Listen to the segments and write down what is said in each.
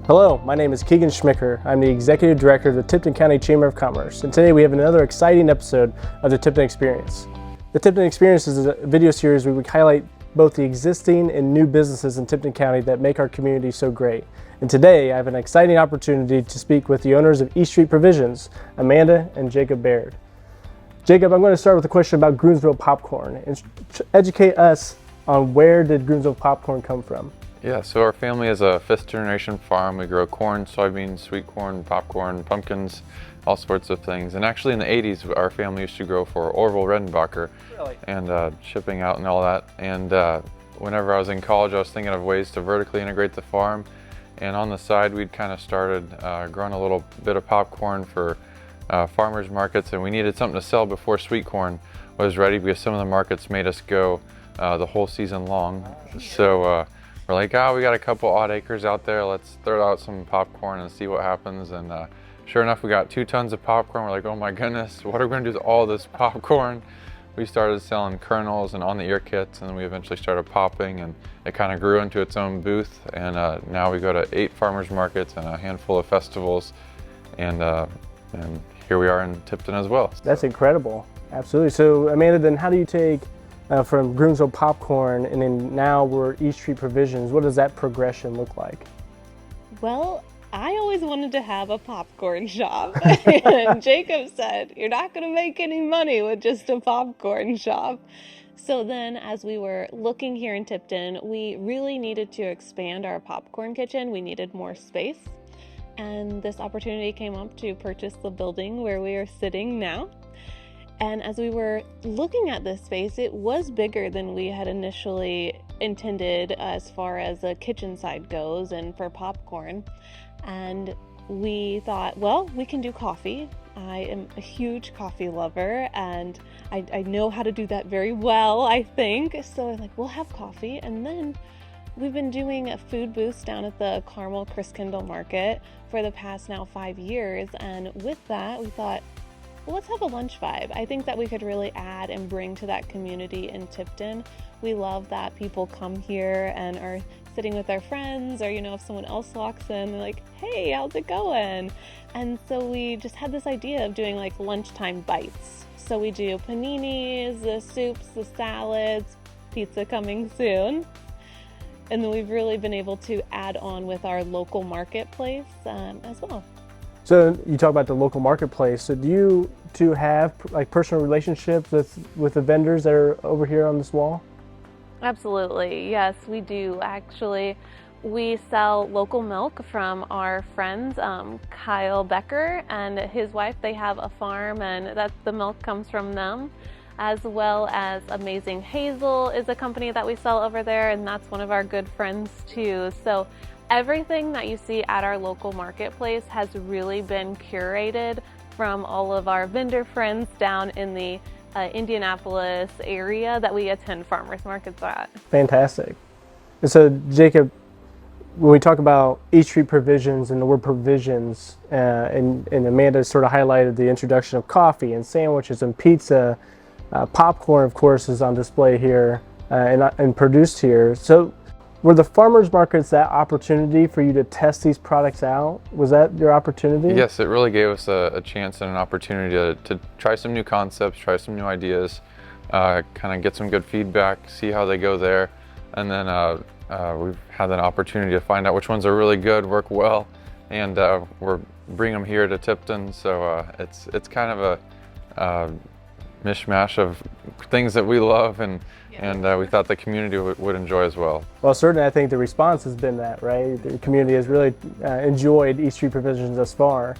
Hello, my name is Keegan Schmicker. I'm the Executive Director of the Tipton County Chamber of Commerce, and today we have another exciting episode of the Tipton Experience. The Tipton Experience is a video series where we highlight both the existing and new businesses in Tipton County that make our community so great. And today I have an exciting opportunity to speak with the owners of East Street Provisions, Amanda and Jacob Baird. Jacob, I'm going to start with a question about Groomsville popcorn and educate us on where did Groomsville popcorn come from? Yeah, so our family is a fifth generation farm. We grow corn, soybeans, sweet corn, popcorn, pumpkins, all sorts of things. And actually in the 80s, our family used to grow for Orville Redenbacher. Really? And shipping out and all that. And whenever I was in college, I was thinking of ways to vertically integrate the farm. And on the side, we'd kind of started growing a little bit of popcorn for farmers markets, and we needed something to sell before sweet corn was ready because some of the markets made us go the whole season long. So we're like, we got a couple odd acres out there. Let's throw out some popcorn and see what happens. And sure enough, we got 2 tons of popcorn. We're like, oh my goodness, what are we gonna do with all this popcorn? We started selling kernels and on-the-ear kits, and then we eventually started popping, and it kind of grew into its own booth. And now we go to 8 farmers markets and a handful of festivals, and here we are in Tipton as well. That's incredible, absolutely. So Amanda, then how do you take from Groomsville popcorn and then now we're East Street Provisions? What does that progression look like? Well, I always wanted to have a popcorn shop. And Jacob said, you're not going to make any money with just a popcorn shop. So then as we were looking here in Tipton, we really needed to expand our popcorn kitchen. We needed more space. And this opportunity came up to purchase the building where we are sitting now. And as we were looking at this space, it was bigger than we had initially intended as far as the kitchen side goes and for popcorn. And we thought, well, we can do coffee. I am a huge coffee lover, and I know how to do that very well, I think. So I'm like, we'll have coffee. And then we've been doing a food booths down at the Carmel Christkindle Market for the past now 5 years. And with that, we thought, well, let's have a lunch vibe. I think that we could really add and bring to that community in Tipton. We love that people come here and are sitting with their friends, or, if someone else walks in, they're like, hey, how's it going? And so we just had this idea of doing like lunchtime bites. So we do paninis, the soups, the salads, pizza coming soon. And then we've really been able to add on with our local marketplace as well. So you talk about the local marketplace. So do you two have like personal relationships with the vendors that are over here on this wall? Absolutely, yes, we do. Actually, we sell local milk from our friends, Kyle Becker and his wife. They have a farm, and the milk comes from them, as well as Amazing Hazel is a company that we sell over there, and that's one of our good friends too. So everything that you see at our local marketplace has really been curated from all of our vendor friends down in the Indianapolis area that we attend farmers markets at. Fantastic. And so Jacob, when we talk about East Street Provisions and the word provisions, and Amanda sort of highlighted the introduction of coffee and sandwiches and pizza, popcorn of course is on display here and produced here. So were the farmers markets that opportunity for you to test these products out? Was that your opportunity? Yes, it really gave us a chance and an opportunity to try some new concepts, try some new ideas, kind of get some good feedback, see how they go there. And then we've had an opportunity to find out which ones are really good, work well, and we're bringing them here to Tipton. So it's kind of a mishmash of things that we love and we thought the community would enjoy as well. Well, certainly I think the response has been that, right? The community has really enjoyed East Street Provisions thus far.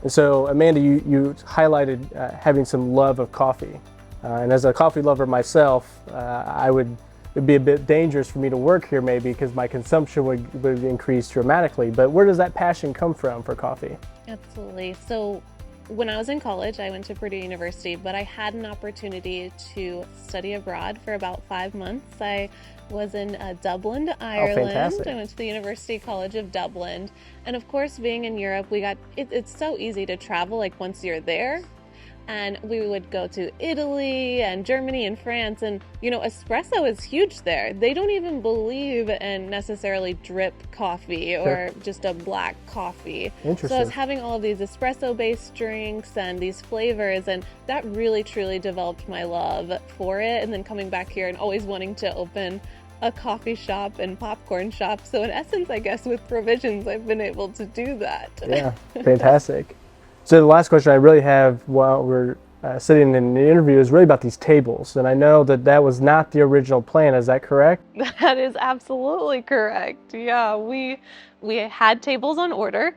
And so Amanda, you highlighted having some love of coffee. And as a coffee lover myself, it'd be a bit dangerous for me to work here maybe because my consumption would increase dramatically. But where does that passion come from for coffee? Absolutely. So when I was in college, I went to Purdue University, but I had an opportunity to study abroad for about 5 months. I was in Dublin, Ireland. Fantastic. I went to the University College of Dublin. And of course, being in Europe, it's so easy to travel like once you're there. And we would go to Italy and Germany and France, and espresso is huge there. They don't even believe in necessarily drip coffee or just a black coffee. Interesting. So I was having all of these espresso based drinks and these flavors, and that really truly developed my love for it. And then coming back here and always wanting to open a coffee shop and popcorn shop. So in essence, I guess with provisions, I've been able to do that. Yeah, fantastic. So the last question I really have while we're sitting in the interview is really about these tables. And I know that was not the original plan. Is that correct? That is absolutely correct. Yeah, we had tables on order,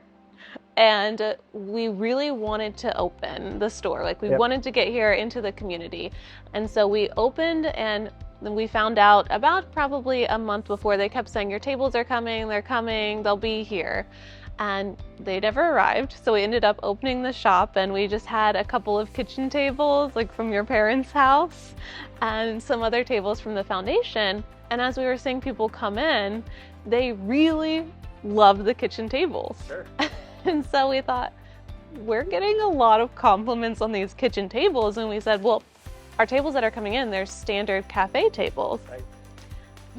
and we really wanted to open the store. Like we wanted to get here into the community. And so we opened, and then we found out about probably a month before. They kept saying, your tables are coming, they're coming, they'll be here. And they never arrived. So we ended up opening the shop, and we just had a couple of kitchen tables, like from your parents' house, and some other tables from the foundation. And as we were seeing people come in, they really loved the kitchen tables. Sure. And so we thought, we're getting a lot of compliments on these kitchen tables. And we said, well, our tables that are coming in, they're standard cafe tables. Right.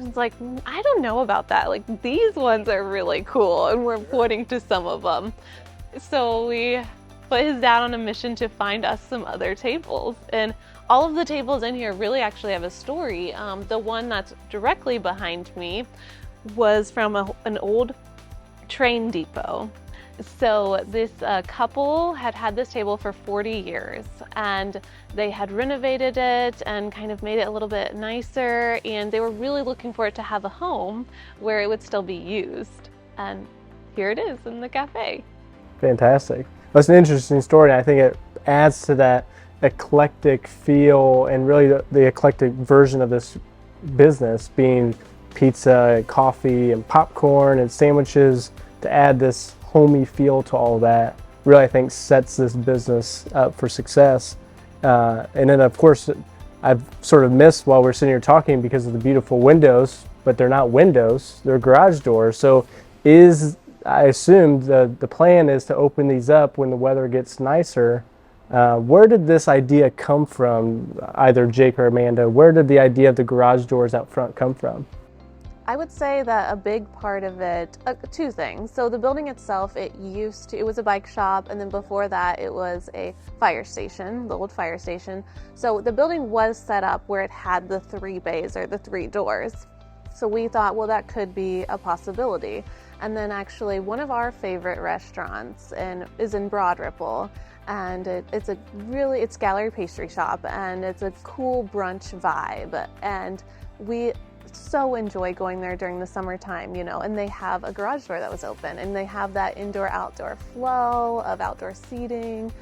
It's like, I don't know about that. Like, these ones are really cool, and we're pointing to some of them. So we put his dad on a mission to find us some other tables. And all of the tables in here really actually have a story. The one that's directly behind me was from an old train depot. So this couple had this table for 40 years, and they had renovated it and kind of made it a little bit nicer, and they were really looking for it to have a home where it would still be used. And here it is in the cafe. Fantastic. That's an interesting story, and I think it adds to that eclectic feel and really the eclectic version of this business, being pizza and coffee and popcorn and sandwiches, to add this homey feel to all that really, I think, sets this business up for success. And then of course I've sort of missed while we're sitting here talking because of the beautiful windows, but they're not windows, they're garage doors. So I assume the plan is to open these up when the weather gets nicer. Where did this idea come from, either Jake or Amanda? Where did the idea of the garage doors out front come from? I would say that a big part of it, two things. So the building itself, it was a bike shop, and then before that it was a fire station, the old fire station. So the building was set up where it had the 3 bays or the 3 doors. So we thought, well, that could be a possibility. And then actually one of our favorite restaurants is in Broad Ripple, and it's Gallery Pastry Shop, and it's a cool brunch vibe, and we so enjoy going there during the summertime, and they have a garage door that was open, and they have that indoor-outdoor flow of outdoor seating,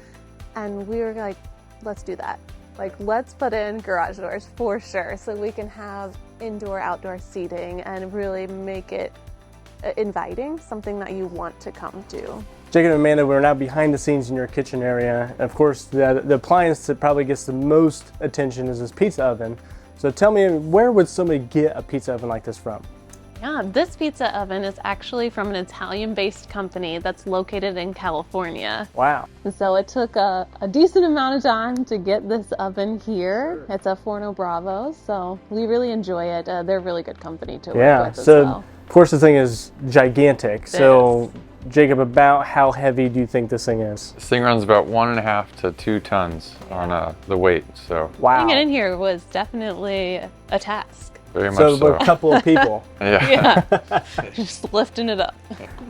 and we were like, let's do that. Like, let's put in garage doors for sure, so we can have indoor-outdoor seating and really make it inviting, something that you want to come to. Jacob and Amanda, we're now behind the scenes in your kitchen area. And of course, the appliance that probably gets the most attention is this pizza oven. So tell me, where would somebody get a pizza oven like this from? Yeah, this pizza oven is actually from an Italian-based company that's located in California. Wow. And so it took a decent amount of time to get this oven here. It's a Forno Bravo, so we really enjoy it. They're a really good company to work with as well. Of course, the thing is gigantic. So, Jacob, about how heavy do you think this thing is? This thing runs about 1.5 to 2 tons on the weight. So wow. Getting it in here was definitely a task. Very much so. So a couple of people. Yeah. Just lifting it up.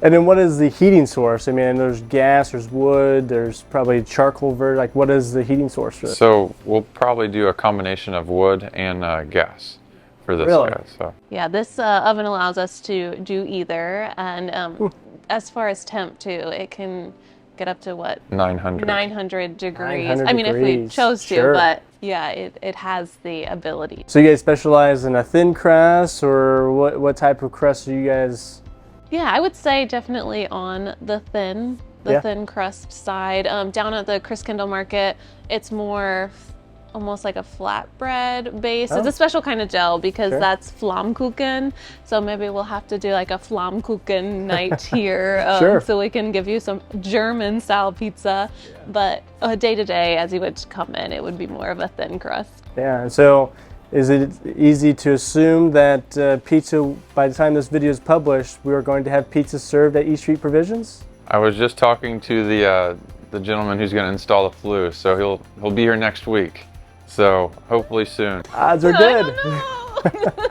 And then what is the heating source? I mean, there's gas, there's wood, there's probably charcoal like what is the heating source for it? So we'll probably do a combination of wood and gas for this Really? guy. So Yeah, this oven allows us to do either, and as far as temp too, it can get up to what? 900. 900 degrees. 900 I mean, if we degrees. chose to, Sure. but yeah, it has the ability. So you guys specialize in a thin crust, or what type of crust are you guys? Yeah, I would say definitely on the thin crust side. Down at the Chris Kendall Market, it's more almost like a flatbread base. Oh. It's a special kind of gel because Sure. that's Flammkuchen. So maybe we'll have to do like a Flammkuchen night here, Sure. so we can give you some German style pizza. But day to day, as you would come in, it would be more of a thin crust. Yeah, and so is it easy to assume that pizza, by the time this video is published, we are going to have pizza served at E Street Provisions? I was just talking to the gentleman who's going to install the flue, so he'll be here next week. So hopefully soon. Odds are I good. don't know.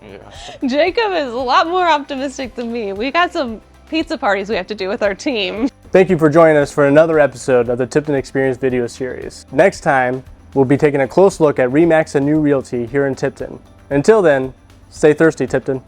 Yeah. Jacob is a lot more optimistic than me. We got some pizza parties we have to do with our team. Thank you for joining us for another episode of the Tipton Experience video series. Next time, we'll be taking a close look at RE/MAX and New Realty here in Tipton. Until then, stay thirsty, Tipton.